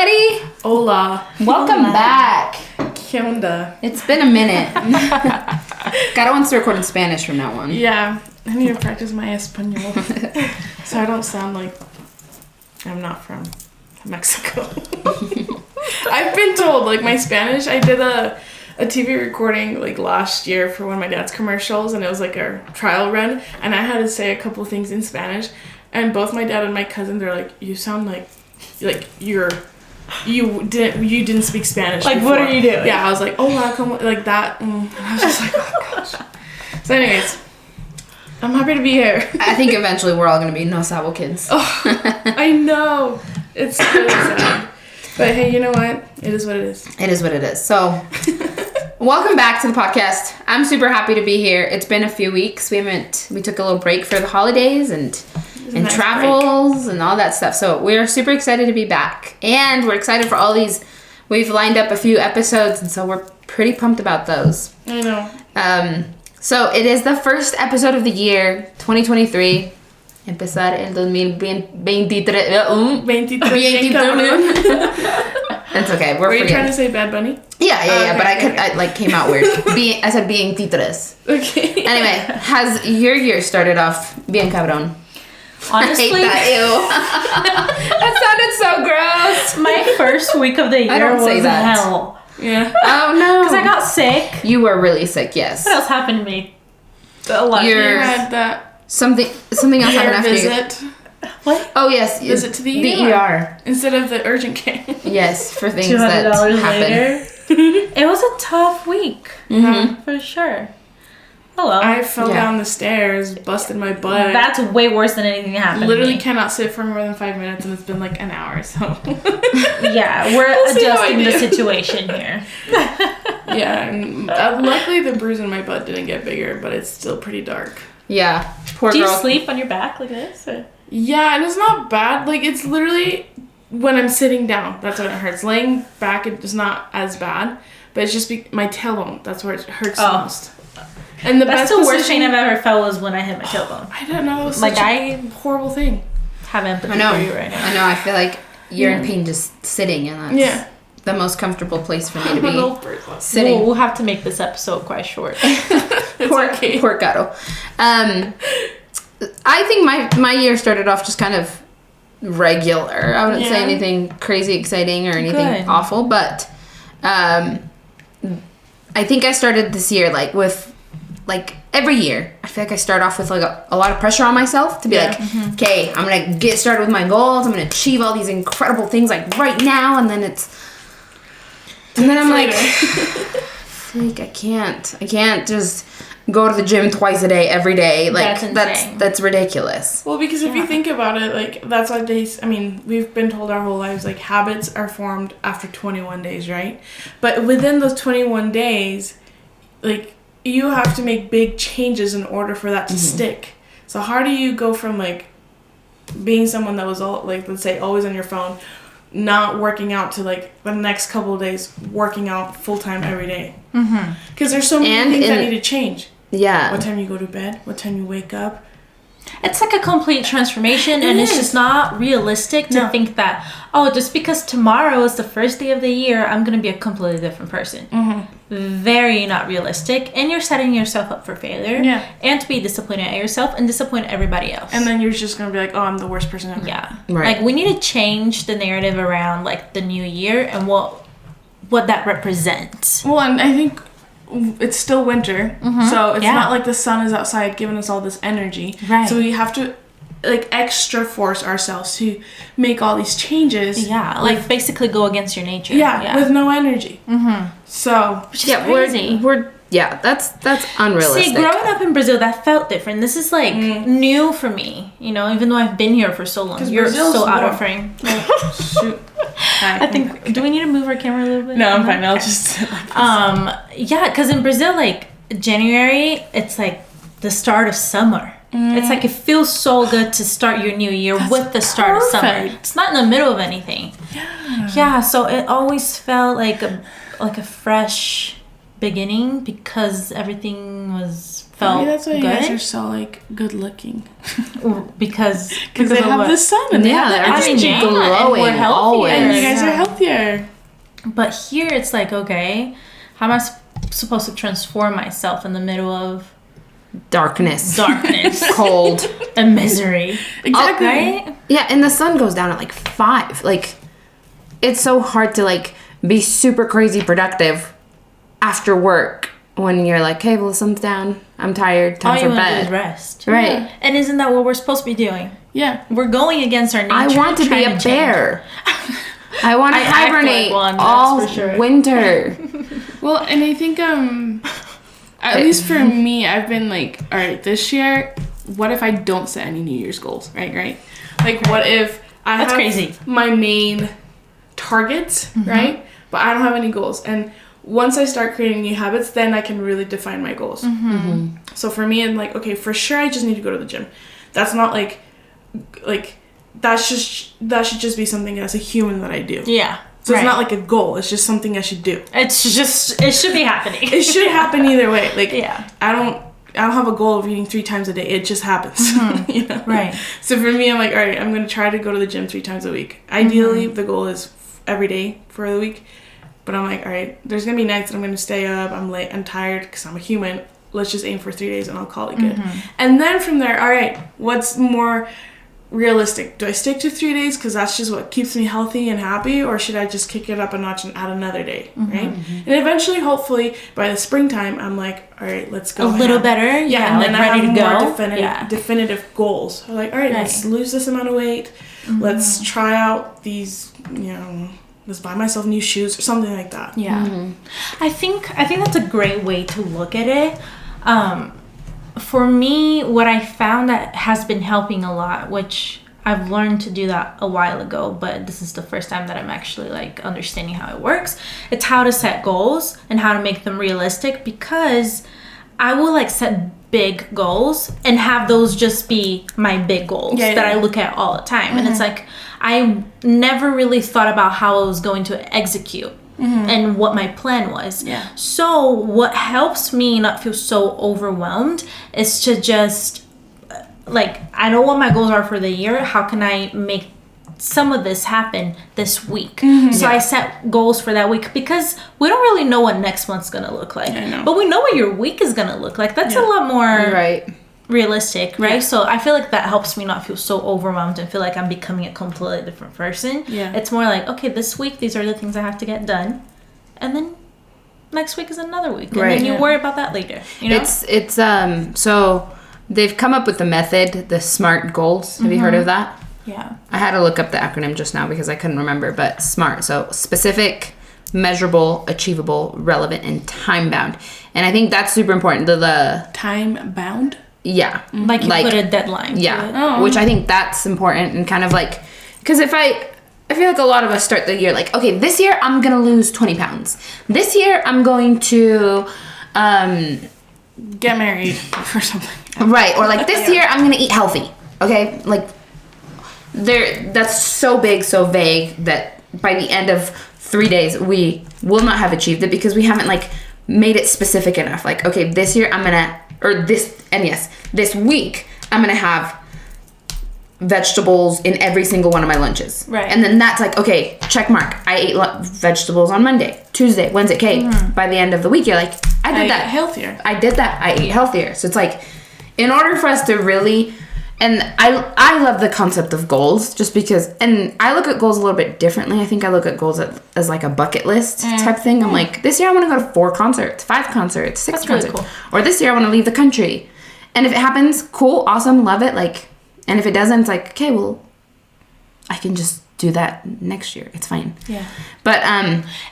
everybody. Hola. Welcome back. ¿Qué onda? It's been a minute. Gotta want to record in Spanish from now on. Yeah, I need to practice my Espanol so I don't sound like I'm not from Mexico. I've been told, like, my Spanish, I did a TV recording, like, last year for one of my dad's commercials, and it was, like, a trial run, and I had to say a couple things in Spanish, and both my dad and my cousin, they're like, you sound like you didn't speak Spanish like before. What are you doing? Yeah, I was like, oh wow, come on, like that, and I was just like, oh gosh. So anyways, I'm happy to be here. I think eventually we're all gonna be no sabo kids. Oh, I know, it's really sad, but hey, you know what, it is what it is. It is what it is. So welcome back to the podcast. I'm super happy to be here. It's been a few weeks. We took a little break for the holidays and nice travels and all that stuff. So we're super excited to be back. And we're excited for all these. We've lined up a few episodes, and so we're pretty pumped about those. I know. So it is the first episode of the year, 2023. Empezar el 2023. It's okay. Were you trying to say Bad Bunny? Yeah, Okay, but I okay. came out weird. I said being titres. Okay. Anyway, has your year started off bien cabrón? Honestly, I hate that. Ew. That sounded so gross. my first week of the year don't say was that. hell. Yeah. Oh no. Because I got sick. You were really sick. Yes. What else happened to me? A lot. You had that something else happened after you. visit. What? Oh yes. Visit to the ER. Instead of the urgent care. Yes, for things $200 that happen. later. It was a tough week. Mm-hmm. For sure. Hello. I fell Yeah. down the stairs, busted my butt. That's way worse than anything that happened. Literally to me. cannot sit for more than 5 minutes, and it's been like an hour. So Yeah, we're We'll see how I adjusting the do. situation here. yeah, and luckily the bruise in my butt didn't get bigger, but it's still pretty dark. Yeah. Poor Do you girl. sleep on your back like this? Or? Yeah, and it's not bad. Like, it's literally when I'm sitting down, that's when it hurts. Laying back, it's not as bad, but it's just my tailbone. That's where it hurts the Oh. most. And the That's best the worst position- pain I've ever felt was when I hit my tailbone. I don't know. It was Like, such I a horrible thing. have empathy I know. for you right now. I know. I feel like you're in Yeah. pain just sitting, and that's Yeah. the most comfortable place for me to I'm an be. old person. Sitting. We'll have to make this episode quite short. Poor Caro. I think my year started off just kind of regular. I wouldn't say Yeah. anything crazy exciting or anything Good. awful, but I think I started this year with every year. I feel like I start off with like a lot of pressure on myself to be Yeah. like, okay, I'm gonna get started with my goals. I'm gonna achieve all these incredible things like right now, and then I'm like, I can't just go to the gym twice a day every day. Like That's insane. that's ridiculous. Well, because if you think about it, like, that's why we've been told our whole lives, like, habits are formed after 21 days, right? But within those 21 days, like, you have to make big changes in order for that to stick. So how do you go from, like, being someone that was, all like, let's say, always on your phone, not working out to, like, the next couple of days working out full-time every day? Because there's so many things that need to change. Yeah. What time you go to bed, what time you wake up. It's like a complete transformation, and it's just not realistic to think that, just because tomorrow is the first day of the year, I'm going to be a completely different person. Very not realistic, and you're setting yourself up for failure. Yeah. And to be disappointed at yourself and disappoint everybody else. And then you're just going to be like, oh, I'm the worst person ever. yeah. Right. Like, we need to change the narrative around, like, the new year and what that represents. Well, and I think it's still winter, so it's not like the sun is outside giving us all this energy. Right. So we have to, like, extra force ourselves to make all these changes. Yeah, like, basically go against your nature. Yeah, with no energy. So Which is crazy. That's unrealistic. See, growing up in Brazil, that felt different. This is like new for me, even though I've been here for so long. 'Cause You're Brazil's so out warm. of frame. shoot. I think. Do we need to move our camera a little bit? No, I'm fine. I'll just sit like this. Yeah, because in Brazil, like January, it's like the start of summer. It's like it feels so good to start your new year with the start of summer. perfect. It's not in the middle of anything. Yeah. So it always felt like a fresh beginning because everything was felt Maybe that's why you guys good. are so like good looking. because They have the sun and they have the they're just energy. and glowing we're healthier. always. And you guys are Yeah. healthier. But here it's like, okay, how am I supposed to transform myself in the middle of Darkness. cold, Cold. and misery? Exactly. Right? Yeah, and the sun goes down at like 5. Like, it's so hard to like be super crazy productive after work when you're like, hey, well, the sun's down. I'm tired. Time All for you want to do is bed. rest. Right. Yeah. And isn't that what we're supposed to be doing? Yeah. We're going against our nature. I want to be trying a change. bear. I want to I act like hibernate one, that's all for sure. winter. Well, and I think at least for me, I've been like, all right, this year, what if I don't set any New Year's goals? Right? Like, what if I That's have crazy. my main targets, right? But I don't have any goals. And once I start creating new habits, then I can really define my goals. So for me, I'm like, okay, for sure, I just need to go to the gym. That's not like that should just be something as a human that I do. Yeah. So it's not like a goal. It's just something I should do. It's just, it should be happening. It should happen either way. Like, Yeah. I don't have a goal of eating 3 times a day. It just happens. You know? Right. So for me, I'm like, all right, I'm going to try to go to the gym 3 times a week. Ideally, the goal is every day for the week. But I'm like, all right, there's going to be nights that I'm going to stay up. I'm late. I'm tired because I'm a human. Let's just aim for 3 days and I'll call it good. And then from there, all right, what's more realistic? Do I stick to 3 days because that's just what keeps me healthy and happy, or should I just kick it up a notch and add another day, right? And eventually, hopefully, by the springtime, I'm like, all right, let's go A little ahead. better. Yeah, and like then I ready have to more go. definitive goals. I'm like, all right, let's lose this amount of weight. Let's try out these, let's buy myself new shoes or something like that. Yeah. I think that's a great way to look at it. For me, what I found that has been helping a lot, which I've learned to do that a while ago, but this is the first time that I'm actually like understanding how it works. It's how to set goals and how to make them realistic, because I will like set big goals and have those just be my big goals that I look at all the time. And it's like, I never really thought about how I was going to execute and what my plan was. Yeah. So what helps me not feel so overwhelmed is to just like, I know what my goals are for the year. How can I make some of this happen this week? So I set goals for that week, because we don't really know what next month's gonna look like. I know. But we know what your week is gonna look like. That's a lot more Right. realistic, right? Yeah. So I feel like that helps me not feel so overwhelmed and feel like I'm becoming a completely different person. Yeah. It's more like, okay, this week these are the things I have to get done, and then next week is another week, and Right. then you worry about that later. You know? It's so they've come up with the method, the SMART goals. Have you heard of that? Yeah. I had to look up the acronym just now because I couldn't remember, but SMART. So specific, measurable, achievable, relevant, and time bound. And I think that's super important. The Time bound? yeah. Like you put a deadline. to Yeah. it. Oh. Which I think that's important, and kind of like, because I feel like a lot of us start the year like, okay, this year I'm going to lose 20 pounds. This year I'm going to, Get married or something. right. Or like this year I'm going to eat healthy. Okay. Like that's so big, so vague that by the end of 3 days, we will not have achieved it because we haven't like made it specific enough. Like, okay, this year I'm going to, or this week I'm going to have vegetables in every single one of my lunches. Right. And then that's like, okay, check mark. I ate vegetables on Monday, Tuesday, Wednesday. Okay. By the end of the week, you're like, I did that. Healthier. I did that. I ate healthier. So it's like, in order for us to really, and I love the concept of goals just because, and I look at goals a little bit differently. I think I look at goals as like a bucket list type thing. I'm like, this year I want to go to 4 concerts, 5 concerts, 6 That's really concerts. cool. Or this year I want to leave the country. And if it happens, cool, awesome, love it. Like, and if it doesn't, it's like, okay, well, I can just do that next year. It's fine. Yeah. But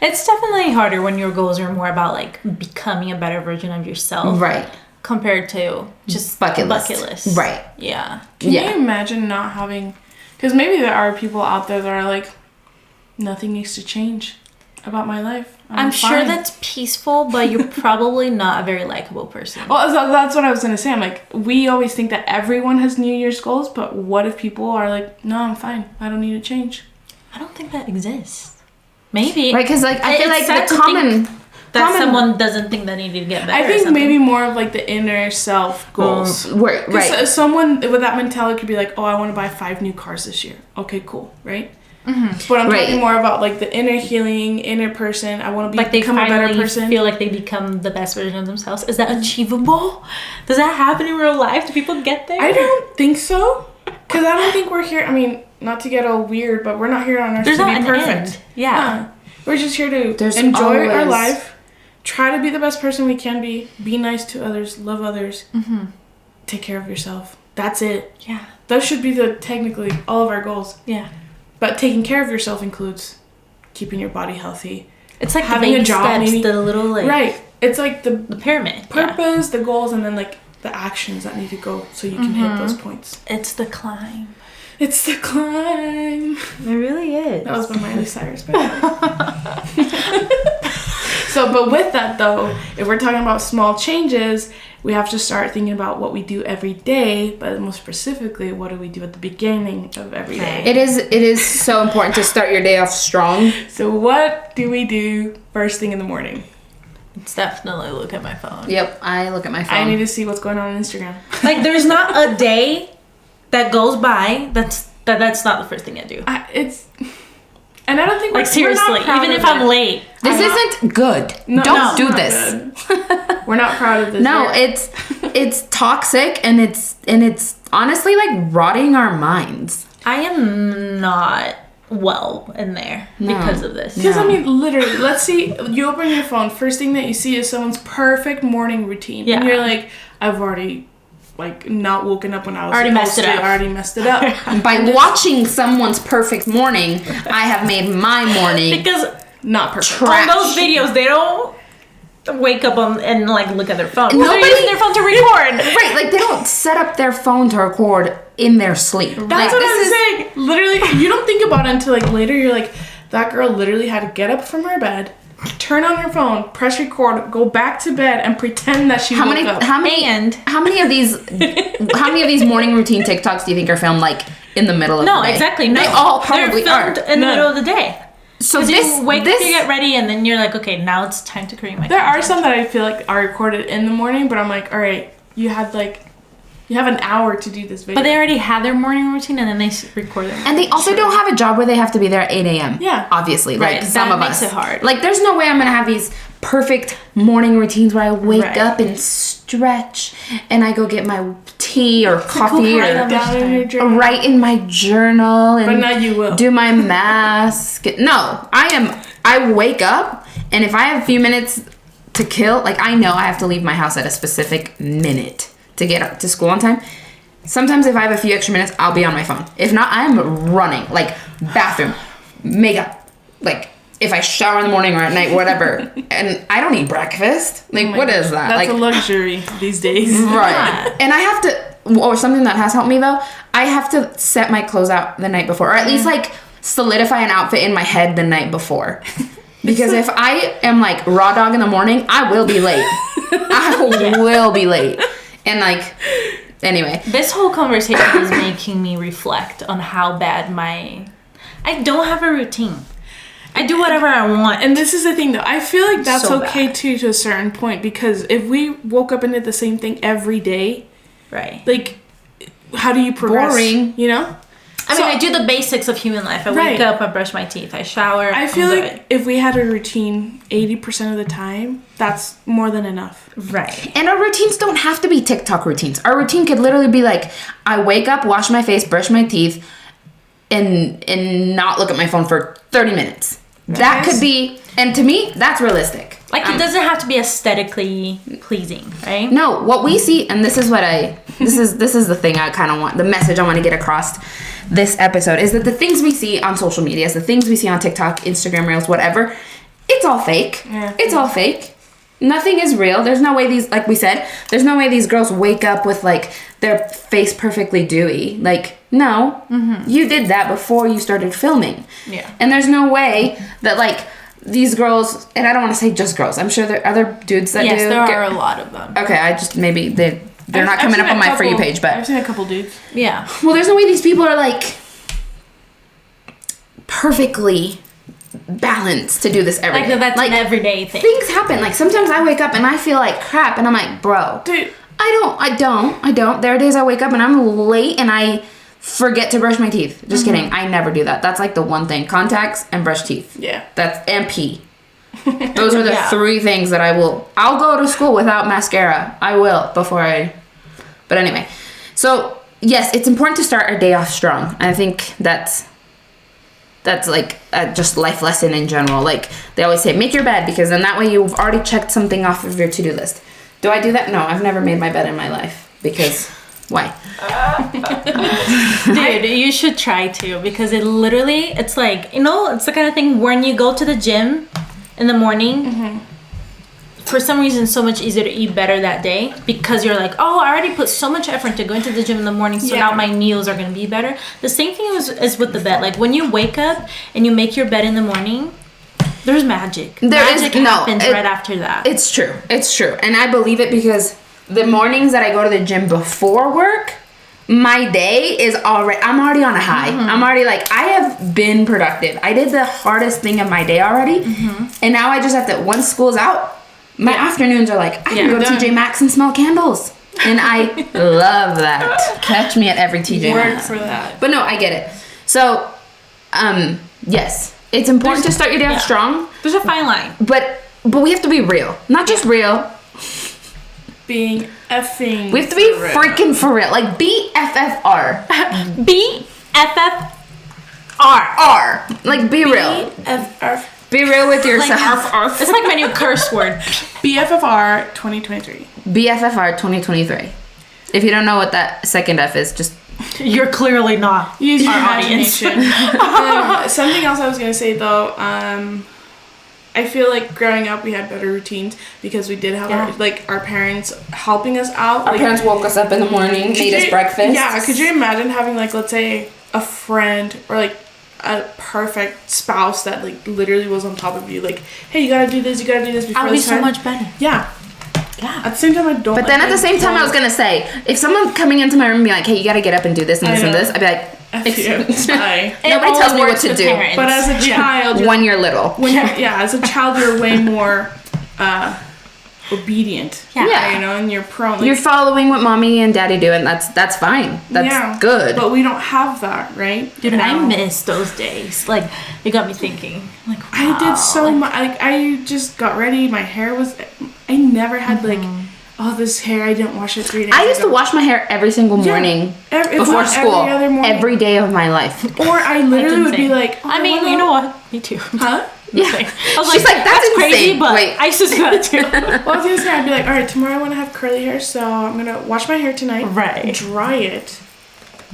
It's definitely harder when your goals are more about like becoming a better version of yourself. right. Compared to just Bucket list. list. Right. Yeah. Can Yeah. you imagine not having... Because maybe there are people out there that are like, nothing needs to change about my life. I'm sure fine. that's peaceful, but you're probably not a very likable person. Well, that's what I was going to say. I'm like, we always think that everyone has New Year's goals, but what if people are like, no, I'm fine. I don't need to change. I don't think that exists. Maybe. Right, because like I feel It's like sad the to common that someone doesn't think they need to get better. I think maybe more of like the inner self goals. Right. Someone with that mentality could be like, oh, I want to buy 5 new cars this year. Okay, cool, right? Mm-hmm. But I'm talking more about like the inner healing, inner person. I want to become a better person. Feel like they become the best version of themselves. Is that achievable? Does that happen in real life? Do people get there? I don't think so. Because I don't think we're here. I mean, not to get all weird, but we're not here on earth to be perfect. End. Yeah. We're just here to enjoy our life. Try to be the best person we can be. Be nice to others. Love others. Mm-hmm. Take care of yourself. That's it. Yeah. Those should be technically all of our goals. Yeah. But taking care of yourself includes keeping your body healthy. It's like having the baby a job, steps, maybe. The little like right. It's like the pyramid. Purpose, the goals, and then like the actions that need to go so you can hit those points. It's the climb. It's the climb. It really is. That was by Miley Cyrus, by the way. So, but with that though, if we're talking about small changes, we have to start thinking about what we do every day, but most specifically, what do we do at the beginning of every day? It is so important to start your day off strong. So what do we do first thing in the morning? It's definitely look at my phone. Yep, I look at my phone. I need to see what's going on Instagram. Like, there's not a day that goes by that's not the first thing I do. And I don't think like seriously, even if I'm late. This isn't good. Don't do this. We're not proud of this. No, it's toxic and it's honestly like rotting our minds. I am not well in there because of this. Because I mean, literally, let's see, you open your phone, first thing that you see is someone's perfect morning routine. Yeah. And you're like, I've already like not woken up when I was already messed it up. Already messed it up. By watching someone's perfect morning, I have made my morning because not perfect. Trash. On those videos, they don't wake up and like look at their phone. Nobody they're using their phone to record. Right, like they don't set up their phone to record in their sleep. That's like, what I'm saying. Literally, you don't think about it until like later. You're like, that girl literally had to get up from her bed, turn on her phone, press record, go back to bed, and pretend that she woke up. How many of these morning routine TikToks do you think are filmed like in the middle of the day? No, exactly. No, they all probably they're filmed in the middle of the day. So you wake up, you get ready, and then you're like, okay, now it's time to create my. There are some that I feel like are recorded in the morning, but I'm like, all right, you have an hour to do this video. But they already had their morning routine, and then they record them. And they also don't have a job where they have to be there at 8 a.m. Yeah. Obviously. Right. Like some of us. That makes it hard. Like there's no way I'm going to have these perfect morning routines where I wake up and stretch and I go get my tea or coffee or write in my journal and but now you will. do my mask. No, I wake up and if I have a few minutes to kill, like I know I have to leave my house at a specific minute to get up to school on time. Sometimes if I have a few extra minutes, I'll be on my phone. If not, I'm running, like bathroom, makeup, like if I shower in the morning or at night, whatever. And I don't eat breakfast. Like, what is that? That's like a luxury these days. Right. Yeah. And I have to, or something that has helped me though, I have to set my clothes out the night before, or at least like solidify an outfit in my head the night before. Because if I am like raw dog in the morning, I will be late. I will be late. And like, anyway. This whole conversation is making me reflect on how bad I don't have a routine. I do whatever I want. And this is the thing though. I feel like that's so okay too to a certain point, because if we woke up and did the same thing every day, right? Like, how do you progress? Boring. You know? I mean, I do the basics of human life. I wake up, I brush my teeth, I shower. I feel like if we had a routine 80% of the time, that's more than enough. Right. And our routines don't have to be TikTok routines. Our routine could literally be like, I wake up, wash my face, brush my teeth, and not look at my phone for 30 minutes. That could be, and to me, that's realistic. Like, it doesn't have to be aesthetically pleasing, right? No, what we see, and this is what this is the thing I kind of want, the message I want to get across this episode, is that the things we see on social media, the things we see on TikTok, Instagram Reels, whatever, it's all fake. Yeah. It's all fake. Nothing is real. There's no way like we said, there's no way these girls wake up with like their face perfectly dewy. Like, no, you did that before you started filming. Yeah. And there's no way that like these girls, and I don't want to say just girls, I'm sure there are other dudes that do. Yes, there are a lot of them. Okay, I just, maybe they're not coming up on my For You page, but I've seen a couple dudes. Yeah. Well, there's no way these people are like perfectly balance to do this every day. That's an everyday thing. Things happen. Like sometimes I wake up and I feel like crap, and I'm like, bro, dude, I don't. There are days I wake up and I'm late and I forget to brush my teeth. Just kidding. I never do that. That's like the one thing. Contacts and brush teeth. Yeah. And pee. Those are the 3 things that I'll go to school without mascara. I will but anyway. So yes, it's important to start our day off strong. I think that's like just life lesson in general. Like they always say, make your bed, because then that way you've already checked something off of your to-do list. Do I do that? No, I've never made my bed in my life, because why? Dude, you should try to, because it's like, it's the kind of thing when you go to the gym in the morning, for some reason it's so much easier to eat better that day, because you're like, oh, I already put so much effort to go into the gym in the morning, so now my meals are going to be better. The same thing is with the bed. Like when you wake up and you make your bed in the morning, there's magic. Magic happens right after that. It's true. And I believe it, because the mornings that I go to the gym before work, my day is I'm already on a high. I'm already like, I have been productive. I did the hardest thing of my day already. And now I just have to, once school's out, my afternoons are like, I can go to TJ Maxx and smell candles. And I love that. Catch me at every TJ Maxx. Work for that. But no, I get it. So, yes. It's important to start your day off strong. There's a fine line. But we have to be real. Not just real. Being effing. We have to be freaking for real. Like BFFR. BFFR. Like be real. BFFR. Be real with yourself. It's like my new curse word. BFFR 2023. BFFR 2023. If you don't know what that second F is, just... You're clearly not use your our imagination. Something else I was going to say, though, I feel like growing up we had better routines, because we did have our parents helping us out. Our parents woke us up in the morning, made us breakfast. Yeah, could you imagine having, like, let's say a friend or like a perfect spouse that like literally was on top of you, like, hey, you gotta do this before this time. I'll be so much better. Yeah. At the same time, I don't. But then at the same time, I was gonna say, if someone coming into my room and be like, hey, you gotta get up and do this and this and this, I'd be like, nobody tells me what to do. Parents. But as a child, when you're little, as a child, you're way more obedient. Yeah. You know, and you're prone. Like, you're following what mommy and daddy do, and that's fine. That's good. But we don't have that, right? Dude, and I miss those days. Like, it got me thinking. Like, wow. I did so much. Like, I just got ready. My hair was. I never had like, oh, this hair, I didn't wash it 3 days I used to wash my hair every single morning before school. Every day of my life. Or I literally would be like, I mean, you know what? Me too. Huh? Yeah. I was like, that's crazy, but I used to do that too. Well, I was gonna say, I'd be like, all right, tomorrow I want to have curly hair, so I'm gonna wash my hair tonight, right? Dry it,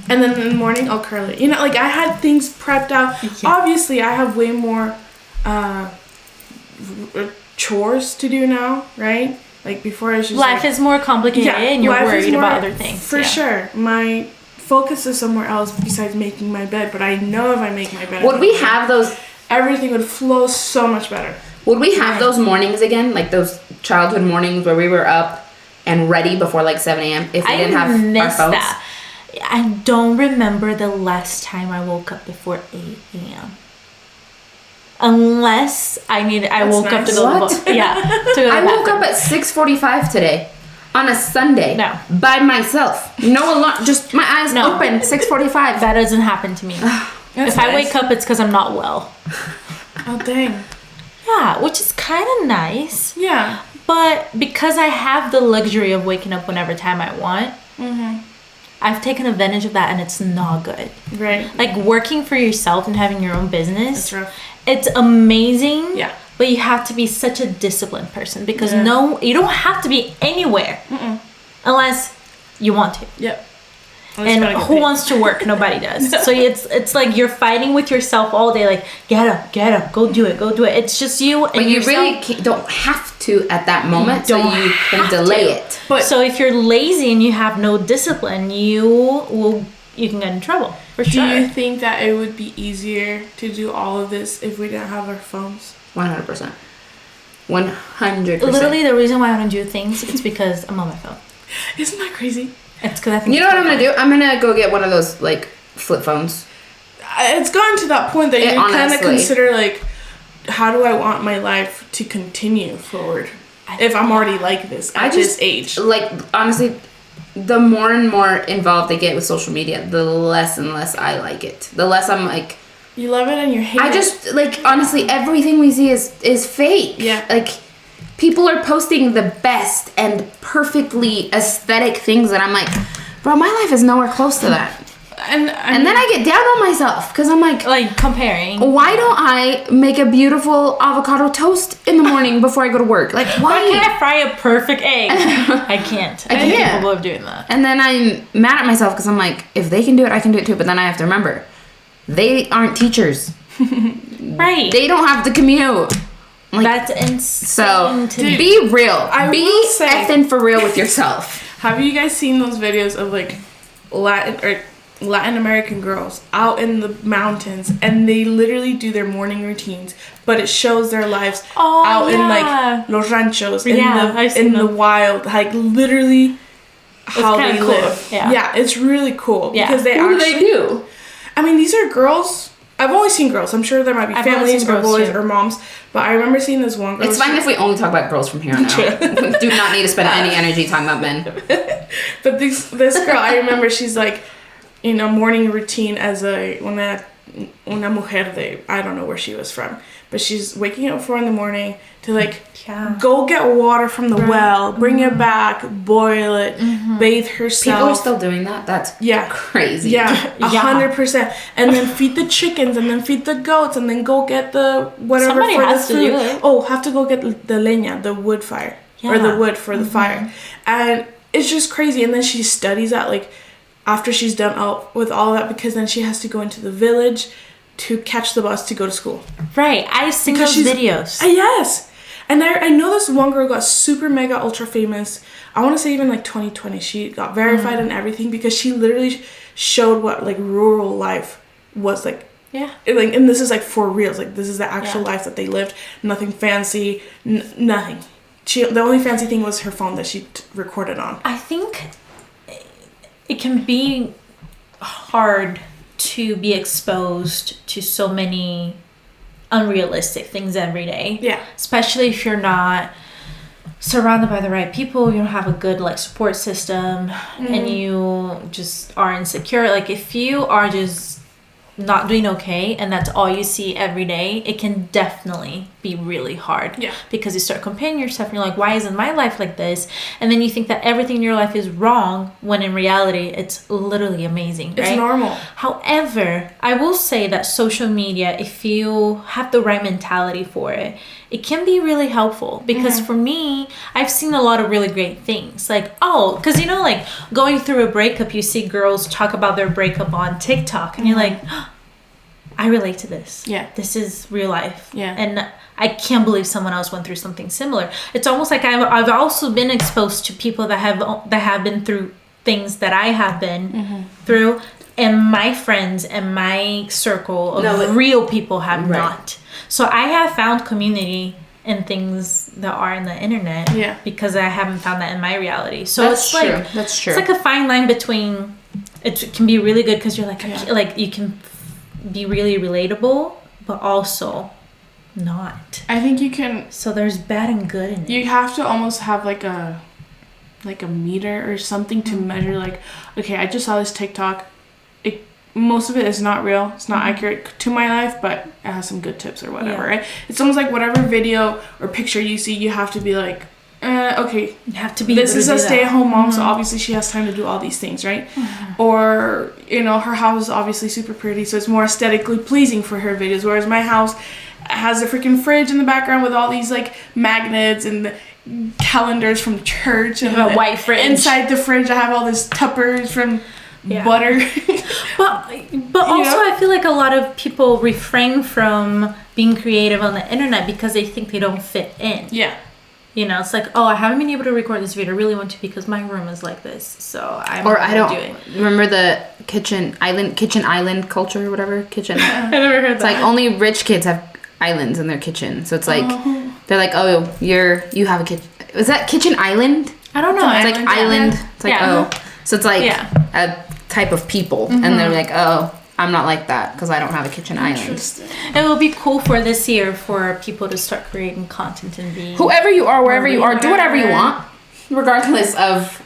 and then in the morning I'll curl it. You know, like I had things prepped out. Yeah. Obviously, I have way more chores to do now, right? Like before, I was just life is more complicated, and you're worried about other things. For sure, my focus is somewhere else besides making my bed. But I know if I make my bed, would we have those? Everything would flow so much better. Would we have those mornings again, like those childhood mornings where we were up and ready before like 7 a.m. if we didn't have our phones? That. I don't remember the last time I woke up before 8 a.m. Unless I woke up to go to the I woke up at 6:45 today on a Sunday. No. By myself. No alarm. Just my eyes open. 6:45. That doesn't happen to me. If I wake up, it's because I'm not well. Oh, dang. Yeah, which is kind of nice. Yeah. But because I have the luxury of waking up whenever time I want, I've taken advantage of that, and it's not good. Right. Like working for yourself and having your own business. That's rough. It's amazing. Yeah. But you have to be such a disciplined person, because you don't have to be anywhere unless you want to. Yep. And who wants to work? Nobody does. So it's like you're fighting with yourself all day. Like, get up, go do it. It's just you. But you really don't have to at that moment, so you can delay it. But so if you're lazy and you have no discipline, you can get in trouble. For sure. Do you think that it would be easier to do all of this if we didn't have our phones? 100%. 100%. Literally, the reason why I don't do things is because I'm on my phone. Isn't that crazy? It's because I think. You know what I'm gonna do? I'm gonna go get one of those like flip phones. It's gotten to that point that you kind of consider like, how do I want my life to continue forward if I'm already like this at this age? Like, honestly, the more and more involved I get with social media, the less and less I like it. The less I'm like... You love it and you hate it. I just, like, honestly, everything we see is fake. Yeah. Like, people are posting the best and perfectly aesthetic things that I'm like, bro, my life is nowhere close to that. And then I get down on myself because I'm like comparing. Why don't I make a beautiful avocado toast in the morning before I go to work? Like, why can't I fry a perfect egg? I can't. I'm capable of doing that. And then I'm mad at myself because I'm like, if they can do it, I can do it too. But then I have to remember, they aren't teachers. Right. They don't have to commute. Like, that's insane. So be real. Be effing for real with yourself. Have you guys seen those videos of like Latin American girls out in the mountains, and they literally do their morning routines, but it shows their lives out in like los ranchos, in the wild, like literally how they live. Yeah, it's really cool because they What do they do? I mean, these are girls. I've only seen girls. I'm sure there might be families or boys or moms, but I remember seeing this one girl. It's fine if we only talk about girls from here on out. We do not need to spend any energy talking about men. But this girl, I remember she's like, in a morning routine as una mujer de, I don't know where she was from, but she's waking up 4 a.m. to like go get water from the well, bring it back, boil it, bathe herself. People are still doing that? That's crazy. Yeah, 100%. And then feed the chickens, and then feed the goats, and then go get the whatever Somebody for has the to food. do it. Oh, have to go get the leña, the wood fire, or the wood for the fire. And it's just crazy. And then she studies that like after she's done with all that, because then she has to go into the village to catch the bus to go to school. Right. I've seen those videos. Yes. And I know this one girl got super mega ultra famous. I want to say even like 2020. She got verified and everything because she literally showed what like rural life was like. Yeah. Like, and this is like for reals. Like, this is the actual life that they lived. Nothing fancy. Nothing. The only fancy thing was her phone that she recorded on. I think it can be hard to be exposed to so many unrealistic things every day. Yeah. Especially if you're not surrounded by the right people, you don't have a good like support system, and you just are insecure. Like, if you are just not doing okay and that's all you see every day, it can definitely be really hard. Yeah. Because you start comparing yourself and you're like, why isn't my life like this? And then you think that everything in your life is wrong, when in reality it's literally amazing, right? It's normal. However, I will say that social media, if you have the right mentality for it, it can be really helpful. Because for me, I've seen a lot of really great things. Like, because you know, like going through a breakup, you see girls talk about their breakup on TikTok, and you're like, I relate to this. Yeah. This is real life. Yeah. And I can't believe someone else went through something similar. It's almost like I've also been exposed to people that have been through things that I have been through, and my friends and my circle of real people have not. So I have found community in things that are in the internet because I haven't found that in my reality. So that's true. That's true. It's like a fine line between, it can be really good because you're like you can be really relatable, but also not. I think you can. So there's bad and good in it. You have to almost have like a meter or something to measure. Like, okay, I just saw this TikTok. Most of it is not real. It's not accurate to my life, but it has some good tips or whatever, right? It's almost like whatever video or picture you see, you have to be like, okay, you have to be. This is a stay-at-home mom, so obviously she has time to do all these things, right? Or, you know, her house is obviously super pretty, so it's more aesthetically pleasing for her videos. Whereas my house has a freaking fridge in the background with all these like magnets and calendars from church, and a white fridge. Inside the fridge, I have all this tuppers from butter. but also I feel like a lot of people refrain from being creative on the internet because they think they don't fit in. Yeah. You know, it's like, oh, I haven't been able to record this video. I really want to because my room is like this. So I don't do it. Remember the kitchen island culture or whatever? Kitchen. I never heard that. It's like only rich kids have islands in their kitchen. So it's like they're like, oh, you have a kitchen. Is that kitchen island? I don't know. It's like island. It's like so it's like a type of people, and they're like, oh, I'm not like that because I don't have a kitchen island. It will be cool for this year for people to start creating content and being whoever you are, wherever you are, do whatever you want, regardless of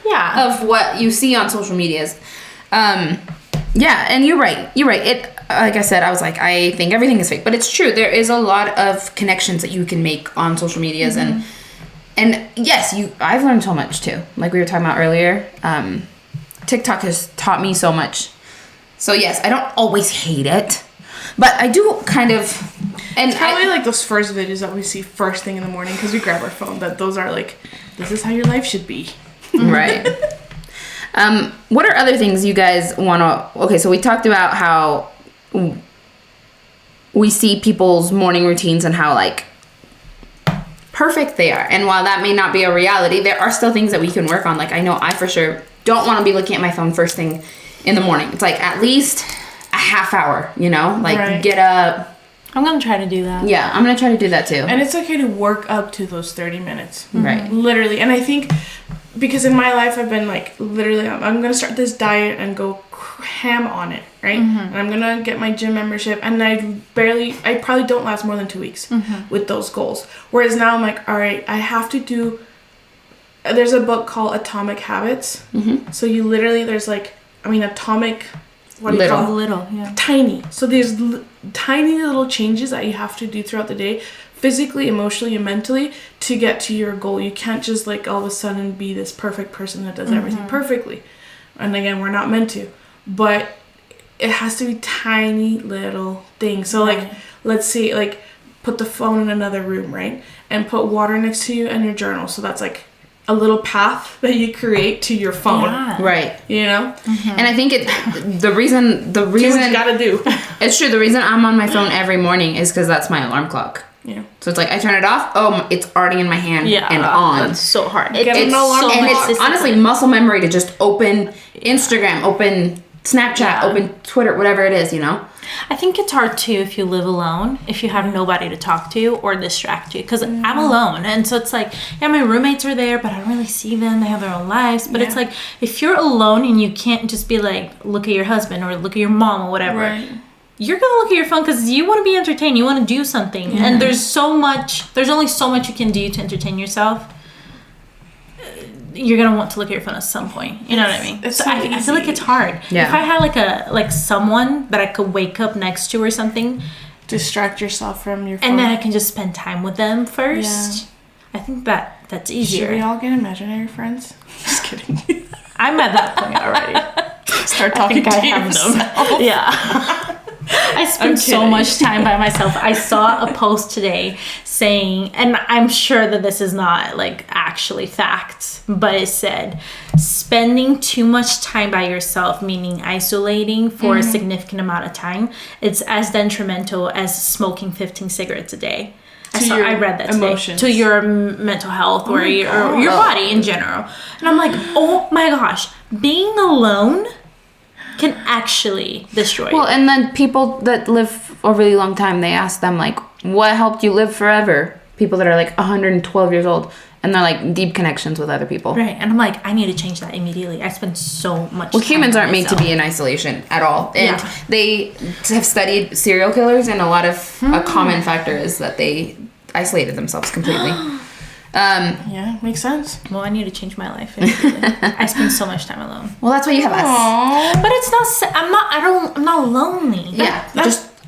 what you see on social medias. Yeah, and you're right. It, like I said, I was like, I think everything is fake, but it's true. There is a lot of connections that you can make on social medias, and yes, I've learned so much too. Like we were talking about earlier, TikTok has taught me so much. So yes, I don't always hate it, but I do kind of. And it's probably like those first videos that we see first thing in the morning because we grab our phone. That those are like, this is how your life should be. Right. What are other things you guys want to? Okay, so we talked about how we see people's morning routines and how like perfect they are. And while that may not be a reality, there are still things that we can work on. Like I know I for sure don't want to be looking at my phone first thing in the morning. It's like at least a half hour, like get up. I'm going to try to do that. Yeah, I'm going to try to do that too. And it's okay to work up to those 30 minutes. Right. Literally. And I think because in my life I've been like literally I'm going to start this diet and go ham on it, right? And I'm going to get my gym membership and I probably don't last more than 2 weeks with those goals. Whereas now I'm like, all right, I have to do, there's a book called Atomic Habits. So you literally, there's like, atomic, what do you call it? Little, yeah. Tiny. So there's tiny little changes that you have to do throughout the day, physically, emotionally, and mentally, to get to your goal. You can't just like all of a sudden be this perfect person that does everything perfectly. And again, we're not meant to. But it has to be tiny little things. So like, let's see, like put the phone in another room, right? And put water next to you and your journal. So that's like a little path that you create to your phone. Yeah. Right. And I think the reason do what you gotta do. It's true. The reason I'm on my phone every morning is because that's my alarm clock. Yeah. So it's like I turn it off. Oh, it's already in my hand and on. That's so hard. It's honestly muscle memory to just open Instagram, open Snapchat, open Twitter, whatever it is, I think it's hard too if you live alone, if you have nobody to talk to or distract you. Because I'm alone, and so it's like, my roommates are there, but I don't really see them. They have their own lives. But it's like, if you're alone and you can't just be like, look at your husband or look at your mom or whatever. Right. You're going to look at your phone because you want to be entertained. You want to do something. Yeah. And there's only so much you can do to entertain yourself. You're going to want to look at your phone at some point. You know what I mean? It's so I feel like it's hard. Yeah. If I had like someone that I could wake up next to or something. Distract yourself from your phone. And then I can just spend time with them first. Yeah. I think that's easier. Should we all get imaginary friends? Just kidding. I'm at that point already. Start talking to yourself. Yeah. I spend so much time by myself. I saw a post today saying, and I'm sure that this is not like actually fact, but it said spending too much time by yourself, meaning isolating for a significant amount of time, it's as detrimental as smoking 15 cigarettes a day. I read that today. To your mental health or your body in general. And I'm like, oh my gosh, being alone can actually destroy you. And then people that live a really long time, they ask them like, what helped you live forever? People that are like 112 years old, and they're like deep connections with other people. Right. And I'm like, I need to change that immediately. I spend so much time humans aren't made to be in isolation at all. And they have studied serial killers, and a lot of a common factor is that they isolated themselves completely. Makes sense. Well, I need to change my life. I spend so much time alone. Well, that's why you have us. But it's not. I'm not lonely.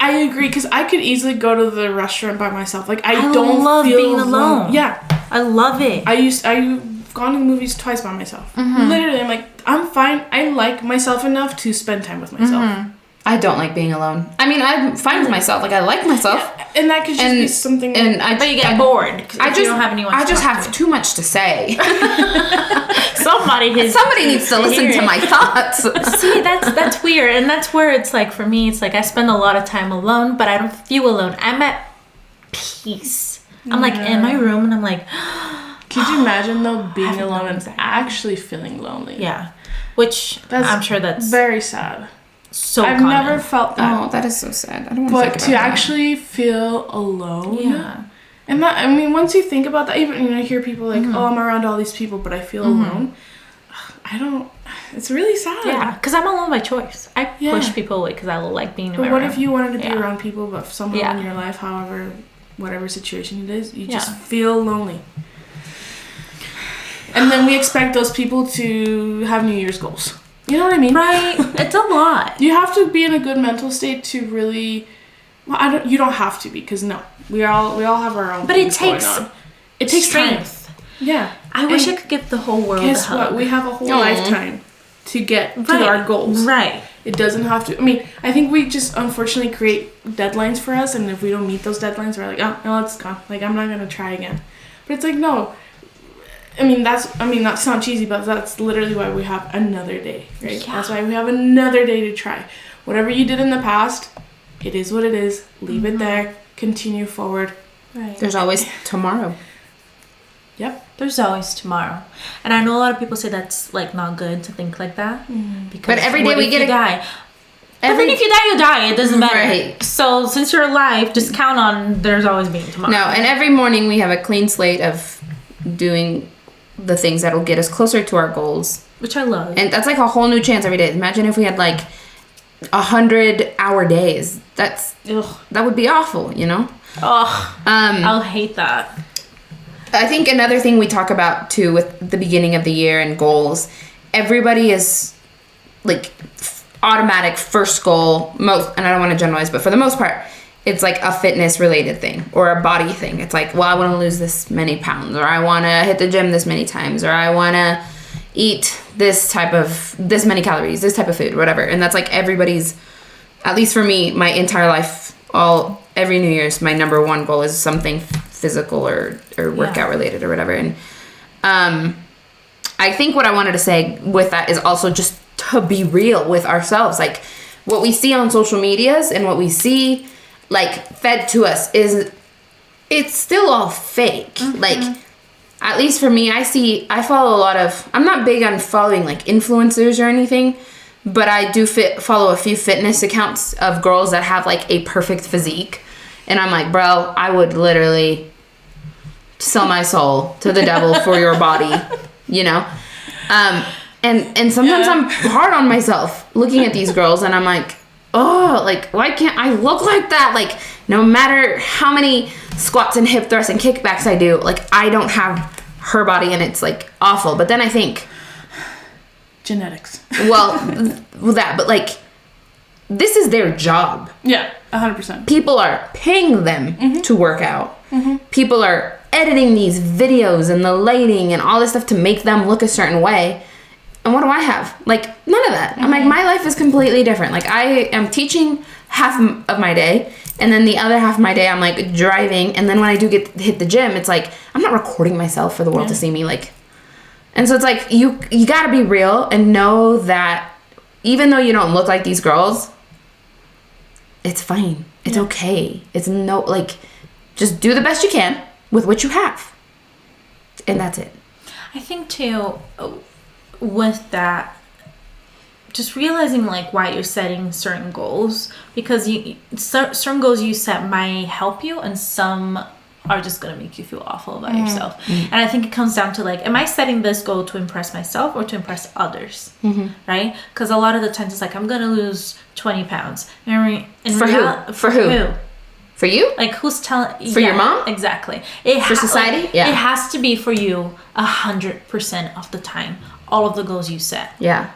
I agree, because I could easily go to the restaurant by myself. Like I don't love feel being alone. Yeah, I love it. I've gone to the movies twice by myself. Literally, I'm like, I'm fine. I like myself enough to spend time with myself. I don't like being alone. I mean, I'm fine with myself. Like, I like myself. Yeah, and that could just be something. But you get bored. You don't have anyone I just have too much to say. Somebody needs to listen to my thoughts. See, that's weird. And that's where it's like, for me, it's like I spend a lot of time alone, but I don't feel alone. I'm at peace. I'm like in my room, and I'm like... Could you imagine, though, being alone and actually feeling lonely? Yeah. Which, I'm sure that's... very sad. So I've common. never felt that. Oh, that is so sad. I don't want to think about that. But to actually feel alone, and that, I mean, once you think about that, even I hear people like, "Oh, I'm around all these people, but I feel alone." I don't. It's really sad. Yeah, because I'm alone by choice. I push people away because I like being around. But what if you wanted to be around people, but somehow in your life, however, whatever situation it is, you just feel lonely. And then we expect those people to have New Year's goals. You know what I mean? Right. It's a lot. You have to be in a good mental state to really... Well, you don't have to, because no. We all have our own things going on. It takes strength. Time. Yeah. I wish I could give the whole world a hug. Guess what? We have a whole lifetime to get to our goals. Right. It doesn't have to... I mean, I think we just unfortunately create deadlines for us, and if we don't meet those deadlines, we're like, oh, no, let's go. Like, I'm not going to try again. But it's like, no. Not to sound cheesy, but that's literally why we have another day, right? Yeah. That's why we have another day to try. Whatever you did in the past, it is what it is. Leave it there. Continue forward. Right. There's always tomorrow. Yep. There's always tomorrow. And I know a lot of people say that's like not good to think like that. Because but every day we get die. But then if you die, you die. It doesn't matter. Right. So since you're alive, just count on there's always being tomorrow. No, and every morning we have a clean slate of doing the things that'll get us closer to our goals. Which I love. And that's like a whole new chance every day. Imagine if we had like 100-hour days. That would be awful, you know? I'll hate that. I think another thing we talk about too with the beginning of the year and goals, everybody is like automatic first goal, and I don't want to generalize, but for the most part, it's like a fitness related thing or a body thing. It's like, well, I want to lose this many pounds, or I want to hit the gym this many times, or I want to eat this many calories, this type of food, whatever. And that's like everybody's, at least for me, my entire life, every New Year's, my number one goal is something physical or workout related or whatever. And I think what I wanted to say with that is also just to be real with ourselves. Like what we see on social medias and what we see like fed to us it's still all fake. Like at least for me, I follow a lot of, I'm not big on following like influencers or anything, but I do follow a few fitness accounts of girls that have like a perfect physique. And I'm like, bro, I would literally sell my soul to the devil for your body, you know? And sometimes I'm hard on myself looking at these girls and I'm like, oh, like, why can't I look like that? Like, no matter how many squats and hip thrusts and kickbacks I do, like, I don't have her body and it's, like, awful. But then I think... genetics. Well, that, but, like, this is their job. Yeah, 100%. People are paying them to work out. People are editing these videos and the lighting and all this stuff to make them look a certain way. And what do I have? Like, none of that. I'm like, my life is completely different. Like, I am teaching half of my day, and then the other half of my day, I'm, like, driving. And then when I do hit the gym, it's like, I'm not recording myself for the world to see me. Like, and so it's like, you got to be real and know that even though you don't look like these girls, it's fine. It's okay. It's just do the best you can with what you have. And that's it. I think, too... with that, just realizing like why you're setting certain goals, because certain goals you set might help you and some are just gonna make you feel awful about yourself. And I think it comes down to like, am I setting this goal to impress myself or to impress others? Right? Because a lot of the times it's like, I'm gonna lose 20 pounds. For who? For you? Like, who's telling... For your mom? Exactly. For society? Like, it has to be for you 100% of the time. All of the goals you set. Yeah.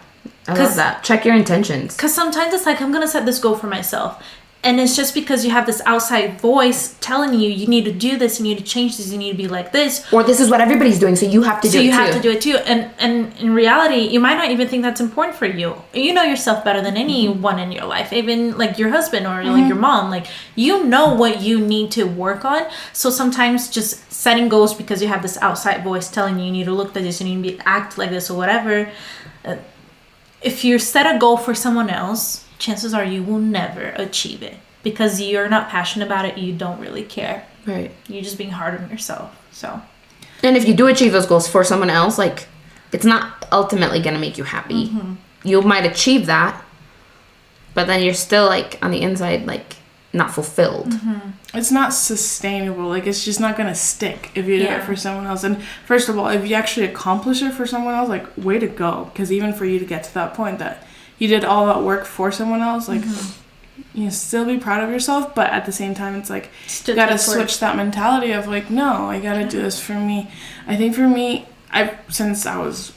I love that. Check your intentions. Because sometimes it's like, I'm going to set this goal for myself. And it's just because you have this outside voice telling you need to do this, you need to change this, you need to be like this. Or this is what everybody's doing, so you have to do it too. So you have to do it too. And in reality, you might not even think that's important for you. You know yourself better than anyone in your life. Even like your husband or like your mom. Like, you know what you need to work on. So sometimes just setting goals because you have this outside voice telling you need to look like this, you need to act like this or whatever. If you set a goal for someone else, chances are you will never achieve it because you're not passionate about it. You don't really care. Right. You're just being hard on yourself. So. And if you do achieve those goals for someone else, like, it's not ultimately going to make you happy. You might achieve that, but then you're still, like, on the inside, like, not fulfilled. it's not sustainable. Like, it's just not gonna stick if you do it for someone else. And first of all, if you actually accomplish it for someone else, like, way to go. Because even for you to get to that point that you did all that work for someone else, like, you still be proud of yourself, but at the same time, it's like, you gotta switch that mentality of like, no, I gotta do this for me. I think for me, since I was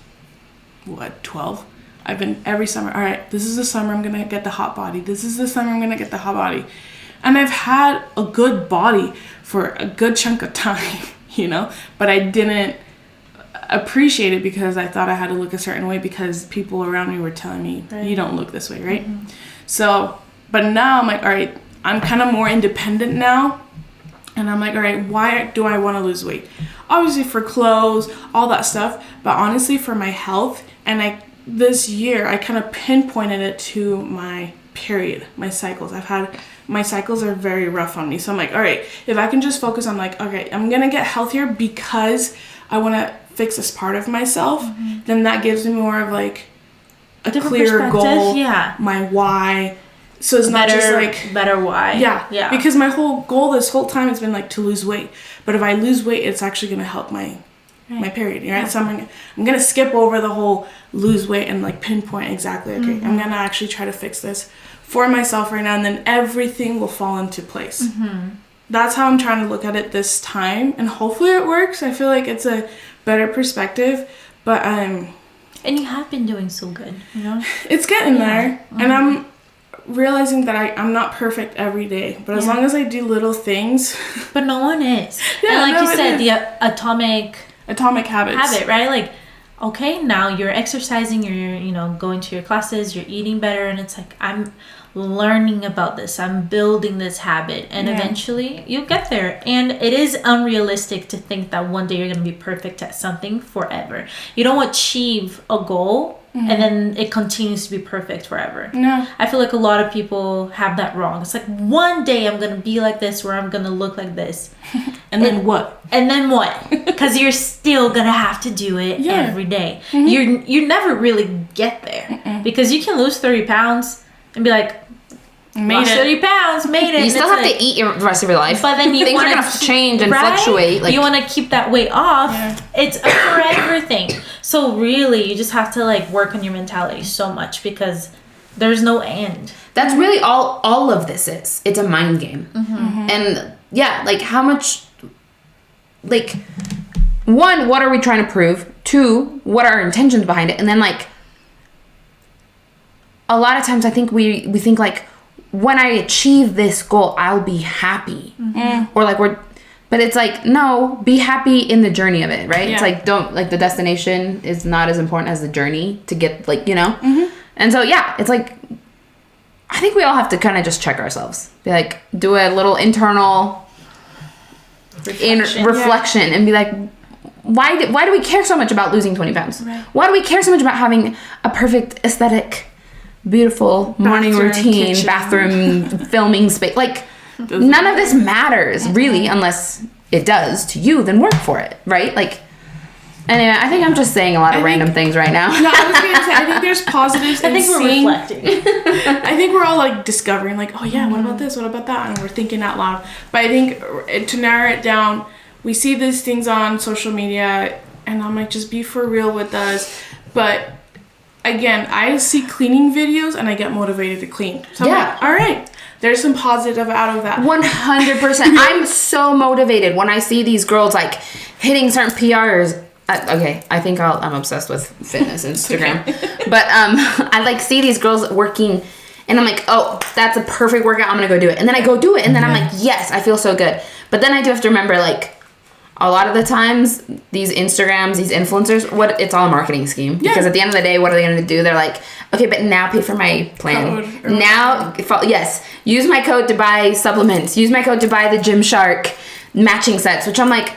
12, I've been every summer, all right, this is the summer I'm gonna get the hot body, this is the summer I'm gonna get the hot body. And I've had a good body for a good chunk of time, you know, but I didn't appreciate it because I thought I had to look a certain way because people around me were telling me, you don't look this way, right? So, but now I'm like, all right, I'm kind of more independent now. And I'm like, all right, why do I want to lose weight? Obviously for clothes, all that stuff. But honestly, for my health. And this year, I kind of pinpointed it to my period, my cycles. My cycles are very rough on me. So I'm like, all right, if I can just focus on like, okay, I'm going to get healthier because I want to fix this part of myself, then that gives me more of like a clear goal, my why. So it's not just like better why. Yeah. Because my whole goal this whole time has been like to lose weight. But if I lose weight, it's actually going to help my period, right? So I'm going to skip over the whole lose weight and like pinpoint exactly, okay, I'm going to actually try to fix this for myself right now, and then everything will fall into place. That's how I'm trying to look at it this time, and hopefully it works. I feel like it's a better perspective, but and you have been doing so good, you know? It's getting there, and I'm realizing that I'm not perfect every day, but as long as I do little things. But no one is. And like you said, the atomic habit, right? Like, okay, now you're exercising, you're going to your classes, you're eating better, and it's like, I'm learning about this, I'm building this habit, and eventually you'll get there. And it is unrealistic to think that one day you're going to be perfect at something forever. You don't achieve a goal and then it continues to be perfect forever. No. I feel like a lot of people have that wrong. It's like, one day I'm going to be like this, or I'm going to look like this. And then what? And then what? Because you're still going to have to do it every day. You never really get there. Because you can lose 30 pounds and be like, lost 30 pounds, made it. You still have to eat the rest of your life. But then things are going to change and fluctuate. Like, you want to keep that weight off. It's a forever thing. So really, you just have to like work on your mentality so much, because there's no end. That's really all of this is. It's a mind game. And like how much, like, one, what are we trying to prove? Two, what are our intentions behind it? And then like, a lot of times I think we think like, when I achieve this goal, I'll be happy. Or like but it's like, no, be happy in the journey of it, right? It's like, the destination is not as important as the journey to get, like, And so, it's like, I think we all have to kind of just check ourselves. Be like, do a little internal reflection and be like, why do we care so much about losing 20 pounds? Right. Why do we care so much about having a perfect aesthetic, beautiful morning routine, kitchen, bathroom, filming space? Like, none of this matters really, unless it does to you. Then work for it, right? Like, anyway, I think I'm just saying a lot of random things right now. No, I was gonna say, I think there's positives. I think we're reflecting. I think we're all like discovering, like, oh yeah, what about this? What about that? And we're thinking out loud. But I think to narrow it down, we see these things on social media, and I'm like, just be for real with us. But again, I see cleaning videos and I get motivated to clean. So I'm like, all right, there's some positive out of that. 100%. I'm so motivated when I see these girls like hitting certain PRs. Okay, I think I'm obsessed with fitness Instagram. But I like see these girls working, and I'm like, oh, that's a perfect workout. I'm gonna go do it. And then I go do it, and then I'm like, yes, I feel so good. But then I do have to remember, like, a lot of the times, these Instagrams, these influencers, it's all a marketing scheme. Yeah. Because at the end of the day, what are they going to do? They're like, okay, but now pay for my plan. Use my code to buy supplements. Use my code to buy the Gymshark matching sets, which I'm like,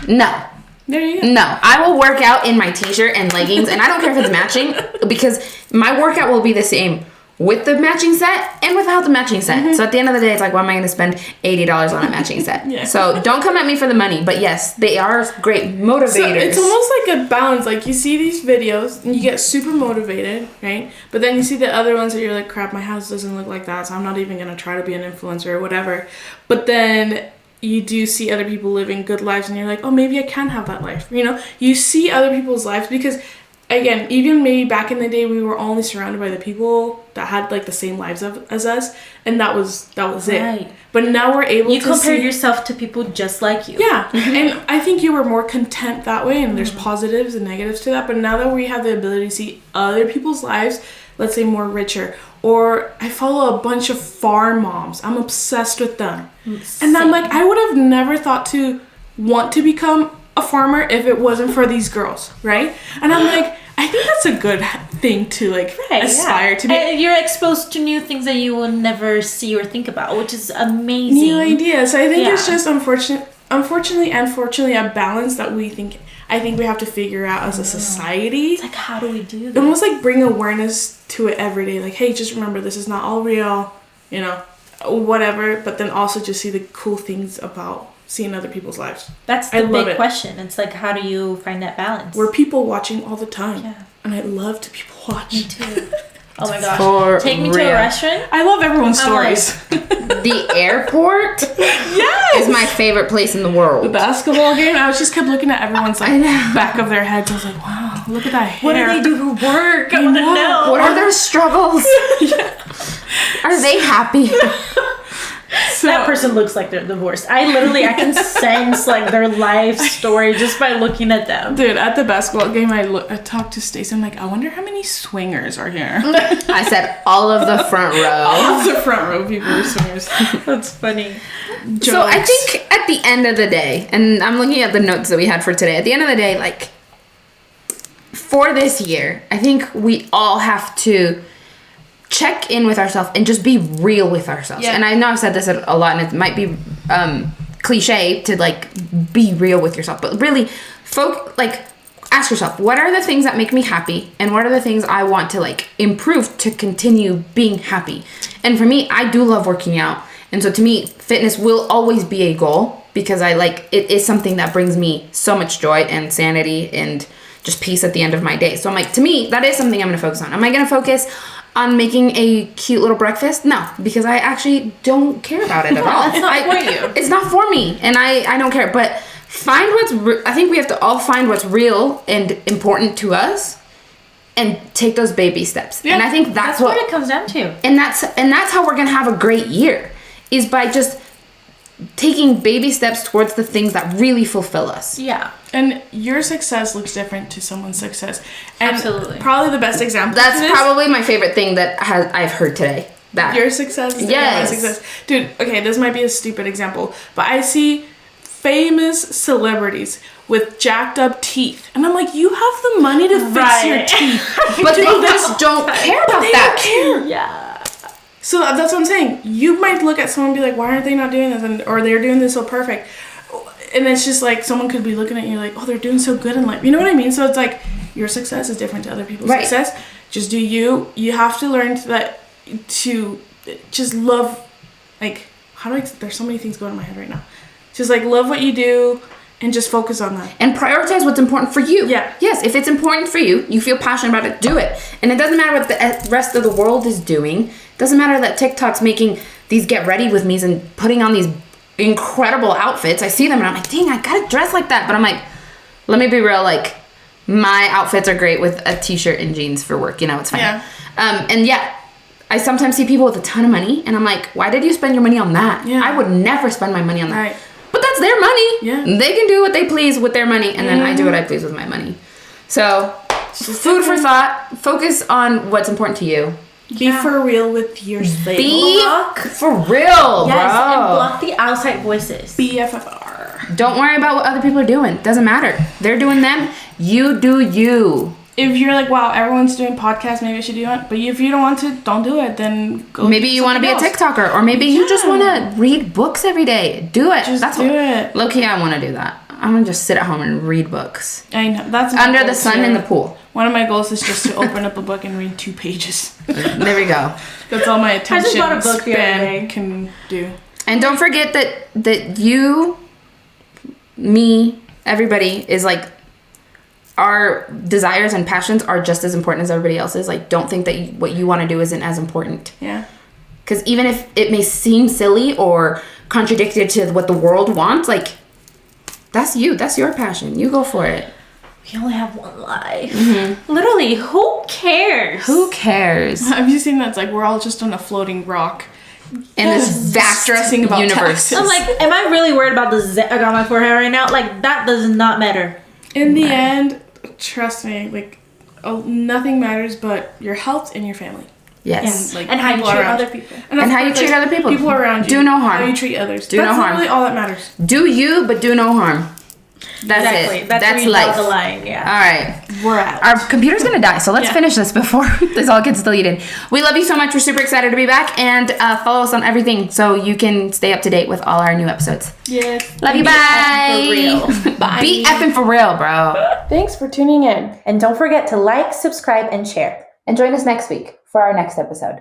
no. There you go. No, I will work out in my t-shirt and leggings, and I don't care if it's matching, because my workout will be the same with the matching set and without the matching set. So at the end of the day, it's like, why am I going to spend $80 on a matching set? Yeah. So don't come at me for the money. But yes, they are great motivators. So it's almost like a balance. Like you see these videos and you get super motivated, right? But then you see the other ones that you're like, crap, my house doesn't look like that, so I'm not even going to try to be an influencer or whatever. But then you do see other people living good lives and you're like, oh, maybe I can have that life. You know, you see other people's lives because, again, even maybe back in the day, we were only surrounded by the people that had like the same lives as us, and that was it. But now we're able to compare yourself to people just like you. Yeah, and I think you were more content that way, and there's positives and negatives to that. But now that we have the ability to see other people's lives, let's say more richer, or I follow a bunch of farm moms. I'm obsessed with them, and I'm like, I would have never thought to want to become a farmer if it wasn't for these girls, right? And I'm like, I think that's a good thing to aspire to be. And you're exposed to new things that you will never see or think about, which is amazing. New ideas. So I think it's just unfortunately and fortunately a balance that I think we have to figure out as a society. It's like, how do we do that? Almost like bring awareness to it every day. Like, hey, just remember this is not all real, you know, whatever. But then also just see the cool things about seeing other people's lives. That's the big question. It's like, how do you find that balance? We're people watching all the time. Yeah. And I love to people watch. Me too. Oh my gosh. Take me to a restaurant. I love everyone's stories. The airport is my favorite place in the world. The basketball game, I just kept looking at everyone's back of their heads. I was like, wow, look at that hair. What do they do for work? I want to know. What are their struggles? Are they happy? So, that person looks like they're divorced. I can sense like their life story just by looking at them. Dude, at the basketball game, I talked to Stacey. I'm like, I wonder how many swingers are here. I said all of the front row. All of the front row people are swingers. That's funny. Jokes. So I think at the end of the day, and I'm looking at the notes that we had for today. At the end of the day, like for this year, I think we all have to check in with ourselves and just be real with ourselves. Yeah. And I know I've said this a lot, and it might be cliche to like be real with yourself, but really ask yourself, what are the things that make me happy, and what are the things I want to like improve to continue being happy. And for me, I do love working out, and so to me, fitness will always be a goal because it is something that brings me so much joy and sanity and just peace at the end of my day. So I'm like, to me, that is something I'm going to focus on. Am I going to focus on making a cute little breakfast? No, because I actually don't care about it at all. It's not for you. It's not for me, and I don't care. But find I think we have to all find what's real and important to us, and take those baby steps. Yeah. And I think that's what it comes down to. And that's how we're gonna have a great year, is by just taking baby steps towards the things that really fulfill us. Yeah. And your success looks different to someone's success. And absolutely. Probably the best example. That's probably my favorite thing that I've heard today. That your success is my success. Dude, okay, this might be a stupid example, but I see famous celebrities with jacked up teeth, and I'm like, you have the money to fix your teeth. But they just don't care about that. They don't care. Yeah. So that's what I'm saying. You might look at someone and be like, why aren't they not doing this? Or they're doing this so perfect. And it's just like someone could be looking at you like, oh, they're doing so good in life. You know what I mean? So it's like your success is different to other people's success. Just do you. You have to learn to just love, like, there's so many things going in my head right now. Just like love what you do and just focus on that. And prioritize what's important for you. Yeah. Yes, if it's important for you, you feel passionate about it, do it. And it doesn't matter what the rest of the world is doing. It doesn't matter that TikTok's making these get ready with me's and putting on these incredible outfits. I see them and I'm like, dang, I gotta dress like that. But I'm like, let me be real, like, my outfits are great with a t-shirt and jeans for work, you know, it's fine. Yeah. And yeah, I sometimes see people with a ton of money and I'm like, why did you spend your money on that? Yeah. I would never spend my money on that. Right. But that's their money. Yeah. They can do what they please with their money, and then I do what I please with my money. So, food for thought. Focus on what's important to you. Be for real with yourself. Be for real, yes, bro. and block the outside voices. BFFR. Don't worry about what other people are doing. Doesn't matter. They're doing them. You do you. If you're like, wow, everyone's doing podcasts, maybe I should do it. But if you don't want to, don't do it. Then go. Maybe you want to be a TikToker, or maybe you just want to read books every day. Do it. Just do it. Low key, I want to do that. I'm gonna just sit at home and read books. I know that's under the sun in the pool. One of my goals is just to open up a book and read 2 pages. There we go. That's all my attention bought a book the other day. span can do. And don't forget that you, me, everybody is like, our desires and passions are just as important as everybody else's. Like, don't think that what you want to do isn't as important. Yeah. Because even if it may seem silly or contradicted to what the world wants, like, that's you. That's your passion. You go for it. We only have one life. Mm-hmm. Literally, who cares? Who cares? Have you seen that? It's like we're all just on a floating rock in this vast stressing about universe. taxes. I'm like, am I really worried about the Z I got on my forehead right now? Like, that does not matter. In the end, trust me, like, nothing matters but your health and your family. Yes. And how you treat other people. And how you treat other people. People around you. Do no harm. How you treat others. Do no harm. That's really all that matters. Do you, but do no harm. That's exactly. it. That's life. where you draw the line, yeah. All right. We're out. Our computer's going to die, so let's finish this before this all gets deleted. We love you so much. We're super excited to be back. And follow us on everything so you can stay up to date with all our new episodes. Yes. Love you. Bye. For real. Bye. Be effing for real, bro. Thanks for tuning in. And don't forget to like, subscribe, and share. And join us next week for our next episode.